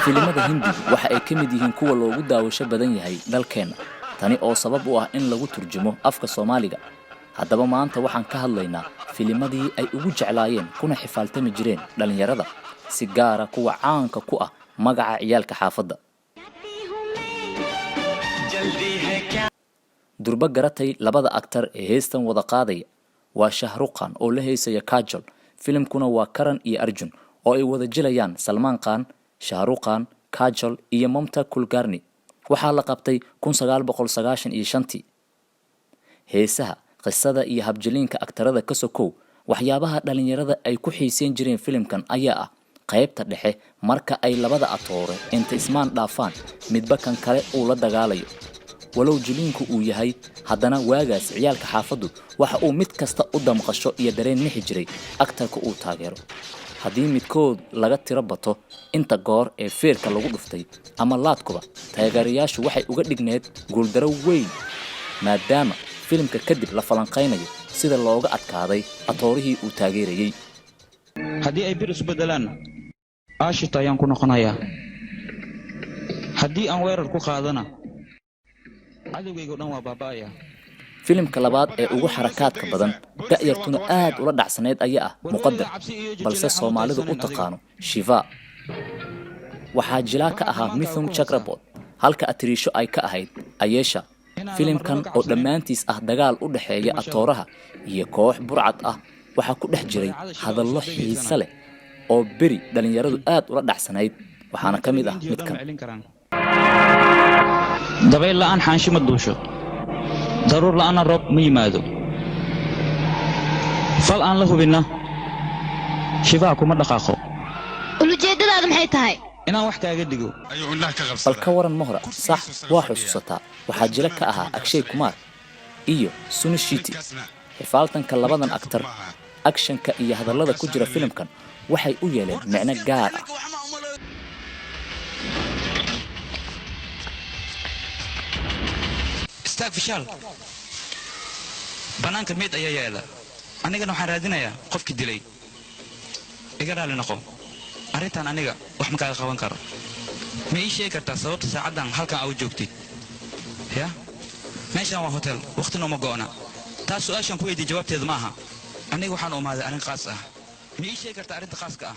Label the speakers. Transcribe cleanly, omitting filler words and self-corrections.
Speaker 1: filimada Hindi waxa ay kamid yihiin kuwa loogu daawasho badan yahay dalkeena tani oo sabab u ah in lagu turjumo afka Soomaaliga haddaba maanta waxaan ka hadlaynaa filimadii ay ugu jeclaayeen kuna xifaaltami jireen dhalinyarada si gaar ah kuwa caanka ku ah magaca ciyaalka xaafadda durba garatay labada aktar ee heestan wada qaadaya waa Shahruqan oo la heesaya Kajol filimkuna waa Karan iyo Arjun oo ay wada jilayaan Salman Khan Shahruqan Kajol iyo Mamta Kulkarni waxaa la qabtay 1995 heesaha qisada iyo habjiliinka aktarada ka sokow waxyaabaha dhalinyarada ay ku xiiseen jireen filimkan ayaa ah qaybta dhexe marka ay labada atoore inta ismaan dhaafaan midba kan kale uu la dagaalayo walow jiliinku uu yahay haddana waagaas ciyaalka xaafaddu waxa uu mid kasta u damqasho iyo dareen nixi jiray aktarka uu taageero haddii midkood laga tiro bato inta goor ee feerka lagu dhuftay ama laadkuba taageerayaashu waxay uga dhigneed guuldaro weyn maadaama filimka kadib la falanqeynayo sida looga adkaaday atoorihii uu taageerayay
Speaker 2: haddii ay bir isbedelaan aashita ayaan ku noqonayaa haddii aan weerar ku qaadana cadowgayga dhan waa baaba'aya
Speaker 1: filimka labaad ee ugu xarakaadka badan da'yartuna aad ula dhacsaneed ayaa ah Muqaddar balse Soomaalidu u taqaano Shiva waxaa jilaa ka ahaa Mithun Chakraborty halka Atrisho ay ka ahayd Ayesha filimkan oo dhammaantiis ah dagaal u dhaxeeya atooraha iyo koox burcad ah waxa ku dhex jiray hadallo xiiso leh oo beri dhalinyaradu aad ula dhacsanayd waxaana kamid ah midkan
Speaker 2: dabayl la'aan xaashi ma duusho daruur la'aan roob ma yimaado fal aan la hubinna Shiva kuma dhaqaaqo
Speaker 3: ujeedadaadu maxay tahay
Speaker 2: inaan wax kaaga dhigo
Speaker 1: bal ka waran mohra sax waa xusuusataa waxaa jila ka ahaa Akshay Kumar iyo Sunil Shetty xifaaltanka labadan aktar actionka iyo hadallada ku jira filimkan waxay u yeeleen macno gaar ah
Speaker 2: istaag fishal banaanka mid ayaa yaala anigana waxaan raadinayaa qofkii dilay iga raali noqo arrintan aniga wax ma kaaga qaban karo ma ii sheegi kartaa sababta saacadan halkan aad joogtid ya meeshan waa hotel waqtina ma go'na taas su'aashan ku weydiin jawaabteedu ma aha aniga waxaan u maaday arrin qaas ah ma ii sheegi kartaa arrinta qaaska ah